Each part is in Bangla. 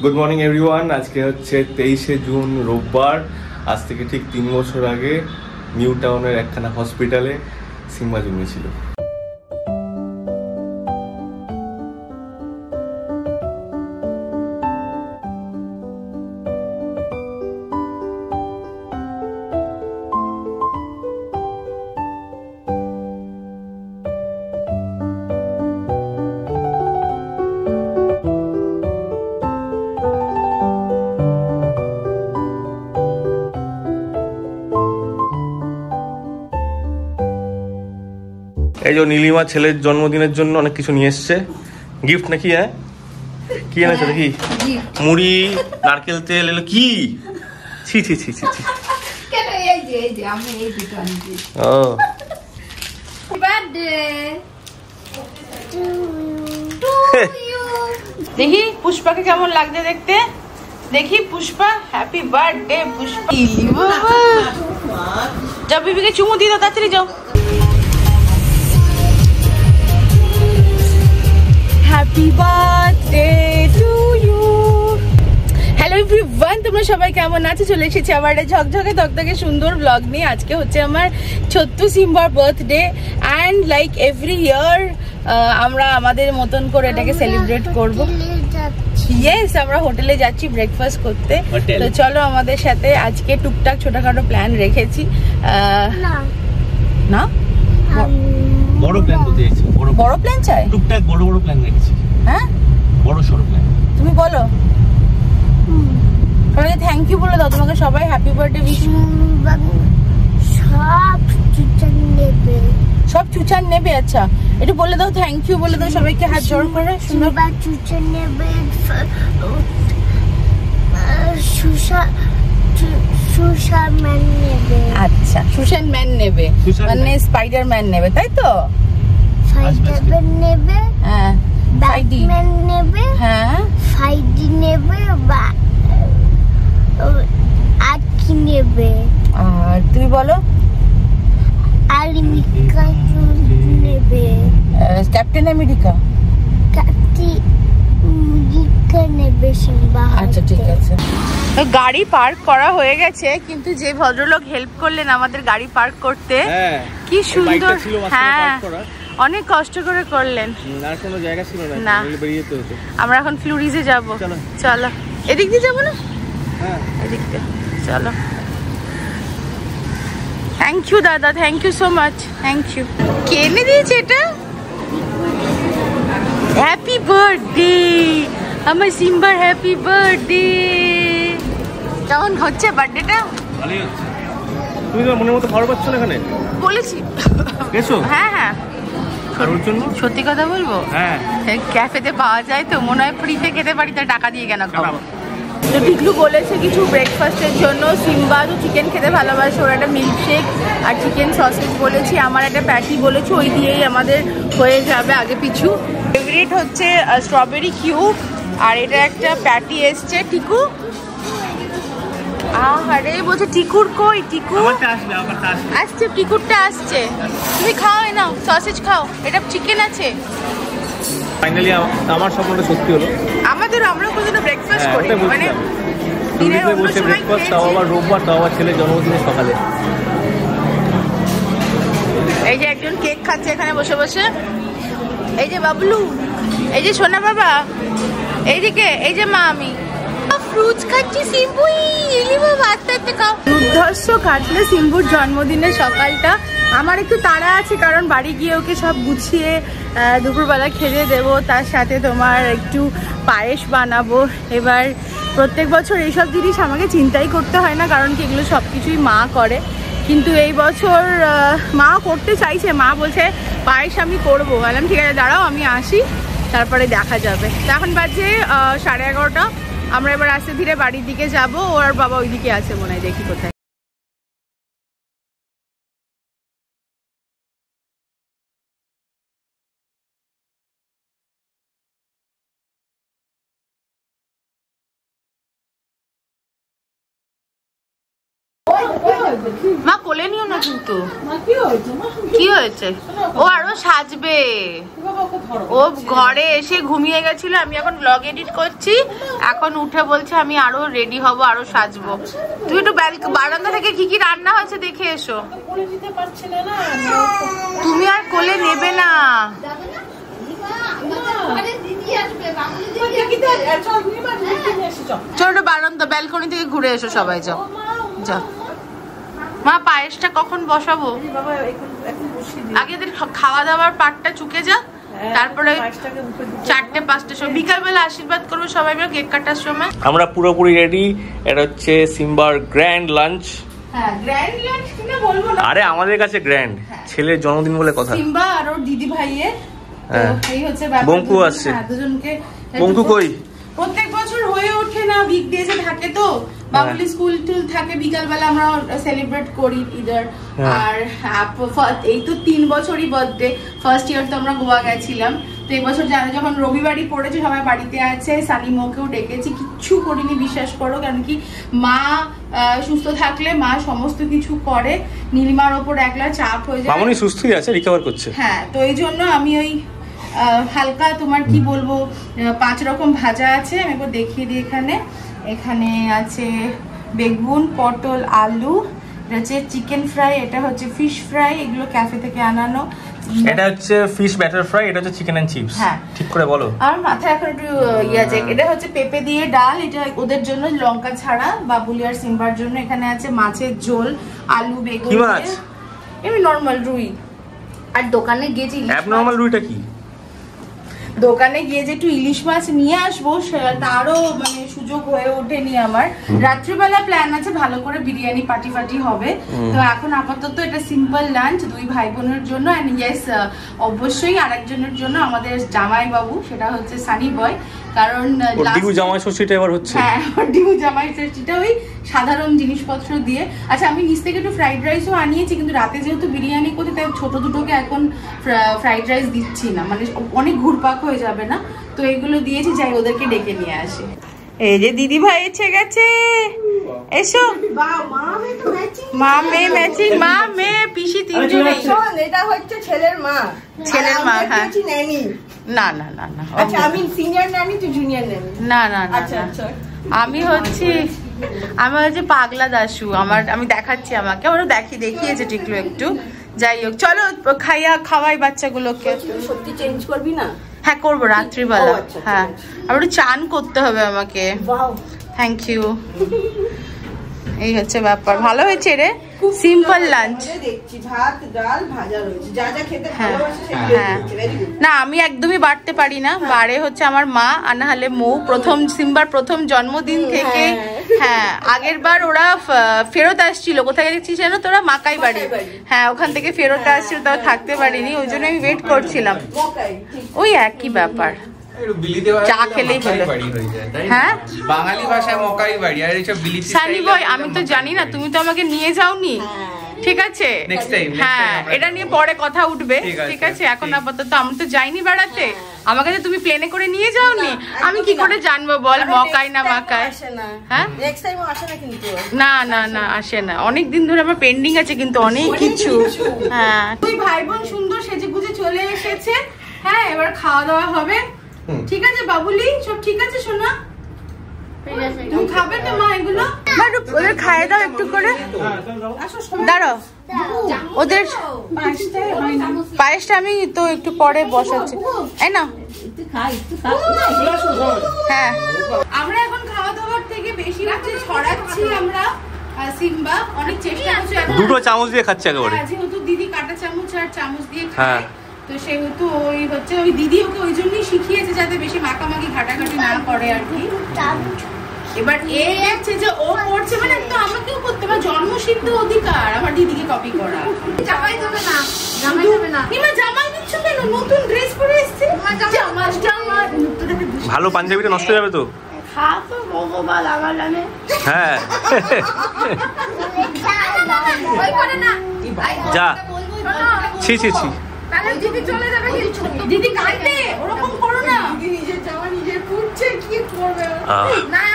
Good morning everyone. আজকে হচ্ছে 23শে জুন, রোববার। আজ থেকে ঠিক 3 বছর আগে নিউ টাউনের একখানা হসপিটালে সিম্বা জন্মেছিল। এই যে নীলিমা ছেলের জন্মদিনের জন্য অনেক কিছু নিয়ে এসছে। গিফট নাকি? হ্যাঁ, কি এনেছো দেখি? মুড়ি, নারকেল তেল, এলো কি? ছি ছি ছি ছি ছি। ও দেখি পুষ্পাকে কেমন লাগছে দেখতে। দেখি পুষ্পা, হ্যাপি বার্থডে পুষ্পা। যাও বিবিকে চুমু দিয়ে দাও, তাড়াতাড়ি যাও। Happy birthday to you. Hello everyone, তোমরা সবাই কেমন আছো? চলে এসেছি আবার একটা ঝকঝকে তকতকে সুন্দর ব্লগ নিয়ে। আজকে হচ্ছে আমার ছোট্ট সিম্বার birthday and like every year আমরা আমাদের মতন করে এটাকে সেলিব্রেট করবো। ইয়েস, আমরা হোটেলে যাচ্ছি ব্রেকফাস্ট করতে। তো চলো আমাদের সাথে। আজকে টুকটাক ছোটখাটো প্ল্যান রেখেছি। না বড় প্ল্যান তো দিয়েছি। বড় প্ল্যান চাই? টুকটাক বড় বড় প্ল্যান রেখেছি। হ্যাঁ, বড় সড়ো প্ল্যান। তুমি বলো, সবাইকে থ্যাংক ইউ বলে দাও। তোমাকে সবাই হ্যাপি বার্থডে উইশ। সব চুচান নেবে? আচ্ছা, একটু বলে দাও, থ্যাংক ইউ বলে দাও সবাইকে হাত জোড় করে। সুন্দর চুচান নেবে, আচ্ছা সুশান ম্যান নেবে, মানে স্পাইডার ম্যান নেবে, তাই তো? স্পাইডার নেবে, হ্যাঁ। ব্যাটম্যান নেবে, হ্যাঁ। ফাইডি নেবে, বা আর কি নেবে? আর তুমি বলো। আমেরিকা নেবে, ক্যাপ্টেন আমেরিকা। আচ্ছা ঠিক আছে। গাড়ি পার্ক করা হয়ে গেছে, কিন্তু যে ভদ্রলোক হেল্প করলেন আমাদের গাড়ি পার্ক করতে, কি সুন্দর। হ্যাঁ, অনেক কষ্ট করে করলেন। না, আমরা এখন ফ্লুরিজে যাব। চলো, এদিক দিয়ে যাবো না? এদিক দিয়ে চলো। থ্যাংক ইউ দাদা, thank you so much, thank you. কে এনে দিয়েছে এটা? হ্যাপি বার্থডে আমার সিম্বার, হ্যাপি বার্থডে। কেমন হচ্ছে বার্থডেটা? ভালোই হচ্ছে। তুমি তো মনের মতো খাবার পাচ্ছ না এখানে? বলেছি। এসো। হ্যাঁ হ্যাঁ, কারোর জন্য সত্যি কথা বলবো, হ্যাঁ ক্যাফেতে পাওয়া যায় তো, মনে হয় ফ্রিতে খেতে পারি, তাই টাকা দিয়ে কেন খাবো। তো টিকলু বলেছে কিছু ব্রেকফাস্টের জন্য। সিম্বা তো চিকেন খেতে ভালোবাসে, ওর একটা মিল্কশেক আর চিকেন সসেজ বলেছি, আমার একটা প্যাটি বলেছি, ওই দিয়েই আমাদের হয়ে যাবে আগে পিছু। ফেভারিট হচ্ছে স্ট্রবেরি কিউব, আর এটা একটা প্যাটি এসছে। টিকু আরে বলছে টিকুর কই? টিকু আসছে, টিকুরটা আসছে। তুমি খাও, না সসেজ খাও, এটা চিকেন আছে। ফাইনালি আমার স্বপ্নটা সত্যি হলো। আমাদের, আমরা কোনোদিনও ব্রেকফাস্ট করি মানে দিনের অন্য সময় ব্রেকফাস্ট, তাও আবার রোববার, তাও আবার ছেলের জন্মদিনের সকালে। এই যে একজন কেক খাচ্ছে এখানে বসে বসে, এই যে বাবলু, এই যে সোনা বাবা, এইদিকে এই যে মা, আমি ফ্রুটস খাচ্ছি। সিম্বু আস্তে আস্তে খাও। দুর্ধর্ষ কাটলে সিম্বুর জন্মদিনের সকালটা। আমার একটু তাড়া আছে, কারণ বাড়ি গিয়ে ওকে সব গুছিয়ে দুপুরবেলা খেতে দেবো, তার সাথে তোমার একটু পায়েস বানাবো। এবার প্রত্যেক বছর এইসব জিনিস আমাকে চিন্তাই করতে হয় না, কারণ কি এগুলো সব কিছুই মা করে। কিন্তু এই বছর মা করতে চাইছে, মা বলছে পায়েস আমি করবো। বললাম ঠিক আছে, দাঁড়াও আমি আসি, তারপরে দেখা যাবে। তো এখন বাজে 11:30। আমরা এবার আস্তে ধীরে বাড়ির দিকে যাবো। ওর বাবা ওইদিকে আছে মনে হয়, দেখি কোথায়। মা কোলে নিও না কিন্তু। কি হয়েছে? ও আরো সাজবে। ও ঘরে এসে ঘুমিয়ে গেছিল, আমি এখন ব্লগ এডিট করছি, এখন উঠে বলছে আমি আরো রেডি হব, আরো সাজবো। তুই একটু বারান্দা থেকে কি কি রান্না হয়েছে দেখে এসো। তুমি আর কোলে নেবে না। চলো বারান্দা ব্যালকনি থেকে ঘুরে এসো সবাই, যাও যাও। মা পায়েসটা কখন বসাবো? আগে এদের খাওয়া দাওয়ার পাটটা চুকে যা, তারপরে 4-5টার সময় বিকালবেলা আশীর্বাদ করবো সবাই মিলে কেক কাটার সময়। আমরা পুরোপুরি রেডি। এটা হচ্ছে সিম্বার গ্র্যান্ড লাঞ্চ। হ্যাঁ গ্র্যান্ড লাঞ্চ কিনা বলবো না, আরে আমাদের কাছে গ্র্যান্ড, ছেলের জন্মদিন বলে কথা। সিম্বা আর ওর দিদি ভাইয়ের এই হচ্ছে ব্যাপার। বঙ্কু আসছে। দুজনকে বঙ্কু কই? প্রত্যেক বছর হয়ে ওঠে না, উইকডেজে থাকে তো, বাবুলি স্কুল টুল থাকে, বিকালবেলা আমরা সেলিব্রেট করি ঈদের। আর এই তো 3 বছরই বার্থডে। ফার্স্ট ইয়ার তো আমরা গোয়া গেছিলাম, তো এই বছর জানো যখন রবিবারই পড়েছে সবাই বাড়িতে আছে, সানিমোকেও ডেকেছি, কিচ্ছু করিনি বিশ্বাস করো, কারণ কি মা সুস্থ থাকলে মা সমস্ত কিছু করে, নীলিমার ওপর একলা চাপ হয়ে যায়। মামনি সুস্থই আছে, রিকভার করছে। হ্যাঁ, তো এই জন্য আমি ওই হালকা তোমার কি বলবো 5 রকম ভাজা আছে, আমি একবার দেখিয়ে দিই। এখানে আছে বেগুন, পটল, আলু, এটা হচ্ছে চিকেন ফ্রাই, এটা হচ্ছে ফিশ ফ্রাই, এগুলো ক্যাফে থেকে আনানো। এটা হচ্ছে ফিশ ব্যাটার ফ্রাই, এটা হচ্ছে চিকেন এন্ড চিপস। হ্যাঁ ঠিক করে বলো। আর মাথায় এখন একটু আছে, এটা হচ্ছে পেঁপে দিয়ে ডাল, এটা ওদের জন্য লঙ্কা ছাড়া, বাবুলি আর সিম্বার জন্য। এখানে আছে মাছের ঝোল, আলু, বেগুন। কি মাছ? এমনি নরমাল রুই। আর দোকানে গিয়েছি অ্যাবনর্মাল রুইটা কি? দোকানে গিয়ে যে একটু ইলিশ মাছ নিয়ে আসবো তারও মানে সুযোগ হয়ে ওঠেনি আমার। রাত্রিবেলা প্ল্যান আছে ভালো করে বিরিয়ানি পার্টি হবে, তো এখন আপাতত এটা সিম্পল লাঞ্চ 2 ভাই বোনের জন্য। এন্ড ইয়েস অবশ্যই আরেকজনের জন্য আমাদের জামাই বাবু, সেটা হচ্ছে সানি বয়, কারণ ডিগু জামাই ষষ্ঠীটা এবার হচ্ছে। হ্যাঁ ডিগু জামাই ষষ্ঠীটা ওই সাধারণ জিনিসপত্র দিয়ে। আচ্ছা আমি নিচ থেকে একটু ফ্রাইড রাইসও আনিয়েছি, কিন্তু রাতে যেহেতু বিরিয়ানি করতে তাই ছোট দুটোকে এখন ফ্রাইড রাইস দিচ্ছি না, মানে অনেক ঘুরপাক হয়ে যাবে না, তো এগুলো দিয়েছি, যাই ওদেরকে ডেকে নিয়ে আসে। এই যে দিদি ভাই এসে গেছে, এসো। মা মেয়ে ম্যাচিং, মা মেয়ে পিসি তিনজনে। এটা হচ্ছে ছেলের মা। ছেলের মা, হ্যাঁ। না না না না, আচ্ছা আমি সিনিয়র নানি, তুই জুনিয়র নানি। না না না, আচ্ছা আচ্ছা আমি হচ্ছে পাগলা দাশু। আমি দেখাচ্ছি, আমাকে ওরা দেখিয়েছে টিকলু একটু। যাই হোক চলো খাওয়াই বাচ্চাগুলোকে। সত্যি চেঞ্জ করবি না? হ্যাঁ করবো রাত্রিবেলা। হ্যাঁ আবার একটু চান করতে হবে আমাকে। Thank you. এই হচ্ছে ব্যাপার। ভালো হয়েছে রে, সিম্পল লাঞ্চ। দেখছি ভাত ডাল ভাজা রয়েছে, যা যা খেতে ভালোবাসে সেগুলো দিয়েছে। Very good. না আমি একদমই বাড়তে পারি না, বাড়ে হচ্ছে আমার মা আর না হলে মৌ। সিম্বার প্রথম জন্মদিন থেকে, হ্যাঁ আগের বার ওরা ফেরত আসছিল, কোথায় গেছিস জানো তোরা? মাকাই বাড়ি। হ্যাঁ ওখান থেকে ফেরত আসছিল, তাও থাকতে পারিনি, ওই জন্য আমি ওয়েট করছিলাম। ওই একই ব্যাপার, চা খেলেই হলো। হ্যাঁ বাঙালি ভাষায় মকাই বাড়ি, আর এইসব বিলিতি সানি বয় আমি তো জানি না, তুমি তো আমাকে নিয়ে যাওনি, ঠিক আছে? হ্যাঁ এটা নিয়ে পরে কথা উঠবে, ঠিক আছে? এখন আপাতত আমি তো যাইনি বেড়াতে, আমাকে তো তুমি প্লেনে করে নিয়ে যাওনি, আমি কি করে জানবো বল মকাই না মাকাই? হ্যাঁ না না না আসে না, অনেক দিন ধরে আমার পেন্ডিং আছে কিন্তু অনেক কিছু। হ্যাঁ তুই ভাই বোন সুন্দর সেজে গুজে চলে এসেছে। হ্যাঁ এবার খাওয়া দাওয়া হবে, ঠিক আছে বাবুলি? সব ঠিক আছে সোনা? তুমি খাবে তো মা এগুলো? ওদের খাইয়ে দাও একটু করে, দাঁড়াও। ওদের পায়েসটা আমি তো একটু পরে বসাচ্ছি, এই না? হ্যাঁ আমরা এখন খাওয়া দাওয়ার থেকে বেশি হচ্ছে ছড়াচ্ছি আমরা। সিম্বা অনেক চেষ্টা করছে, দুটো চামচ দিয়ে খাচ্ছে একেবারে, যেহেতু দিদি কাঁটা চামচ আর চামচ দিয়ে খায়, তো সেহেতু ওই হচ্ছে ওই দিদি ওকে ওই জন্যই শিখিয়েছে যাতে বেশি মাখামাখি ঘাটাঘাটি না করে আর কি। এবার এই হচ্ছে যে ও করছে মানে তো আমাকেও করতে হবে, জন্মসিদ্ধ অধিকার আমার দিদিকে কপি করা। জামাই দেবে না, জামাই দেবে না। এমা জামাই দিচ্ছ কেন? নতুন ড্রেস পরে এসেছে, ভালো পাঞ্জাবিটা নষ্ট হয়ে যাবে তো। হ্যাঁ যা, ছি ছি ছি। দিদি কাঁদবে, ওরকম করো না। নিজের জামা নিজে পুড়ছে, কি করবে? না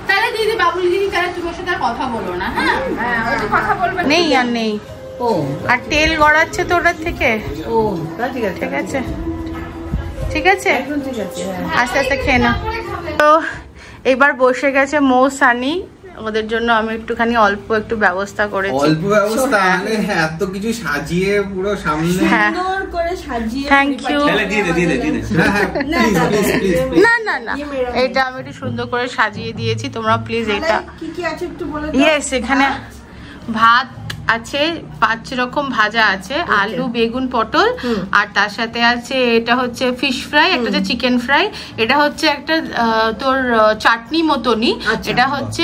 তাহলে যদি বাবুল দিদি তাহলে তুমি ওর সাথে আর কথা বলো না, হ্যাঁ? কথা বলবে নেই আর নেই। ও আর তেল গড়াচ্ছে তো ওটার থেকে। ও তা ঠিক আছে, ঠিক আছে, ঠিক আছে, একদম ঠিক আছে। আস্তে আস্তে খেয়ে নাও। তো এবার বসে গেছে মৌ সানি, ওদের জন্য আমি একটুখানি অল্প একটু ব্যবস্থা করেছি। অল্প ব্যবস্থা মানে এত কিছু সাজিয়ে পুরো সামনে। হ্যাঁ, সুন্দর করে সাজিয়ে থ্যাংক ইউ। তাহলে দিয়ে দে দিয়ে দে দিয়ে দে। হ্যাঁ হ্যাঁ প্লিজ প্লিজ প্লিজ। না না না, এটা আমি একটু সুন্দর করে সাজিয়ে দিয়েছি, তোমরা প্লিজ এটা। কি কি আছে একটু বলে দাও। ইয়েস, এখানে ভাত আছে, 5 রকম ভাজা আছে, আলু বেগুন পটল, আর তার সাথে আছে এটা হচ্ছে ফিশ ফ্রাই, একটা হচ্ছে চিকেন ফ্রাই, এটা হচ্ছে একটা তোর চাটনি মতনই, এটা হচ্ছে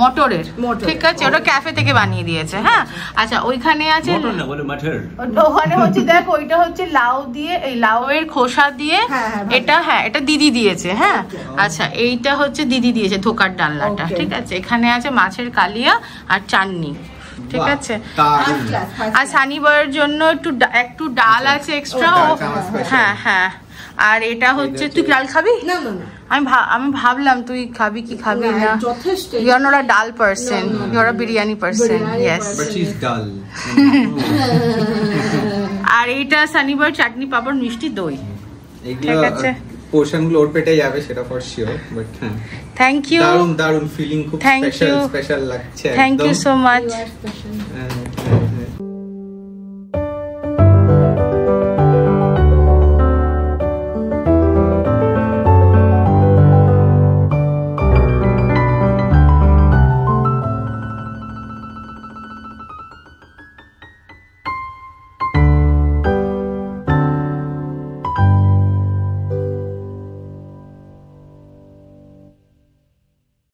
মটরের, ঠিক আছে, ওটা ক্যাফে থেকে বানিয়ে দিয়েছে। হ্যাঁ আচ্ছা, ওইখানে আছে ওখানে হচ্ছে দেখ, ওইটা হচ্ছে লাউ দিয়ে, এই লাউয়ের খোসা দিয়ে, এটা হ্যাঁ এটা দিদি দিয়েছে। হ্যাঁ আচ্ছা, এইটা হচ্ছে দিদি দিয়েছে ধোকার ডালনাটা, ঠিক আছে। এখানে আছে মাছের কালিয়া আর চাটনি, ঠিক আছে। আর সানিবারের জন্য একটু ডাল আছে এক্সট্রা। হ্যাঁ হ্যাঁ, আর এটা হচ্ছে, তুই ডাল খাবি? না না না, আমি ভাবলাম তুই খাবি কি খাবি না। যথেষ্ট। You R not a dal person, you are a biryani person. Yes, but she is dal. আর এইটা সানিবার চাটনি পাপড় মিষ্টি দই, ঠিক আছে। পোর্শন গুলো ওর পেটে যাবে সেটা ফর শিওর, বাট হ্যাঁ থ্যাংক ইউ, দারুন দারুন ফিলিং, খুব Thank স্পেশাল you. স্পেশাল লাগছে। Thank you so much.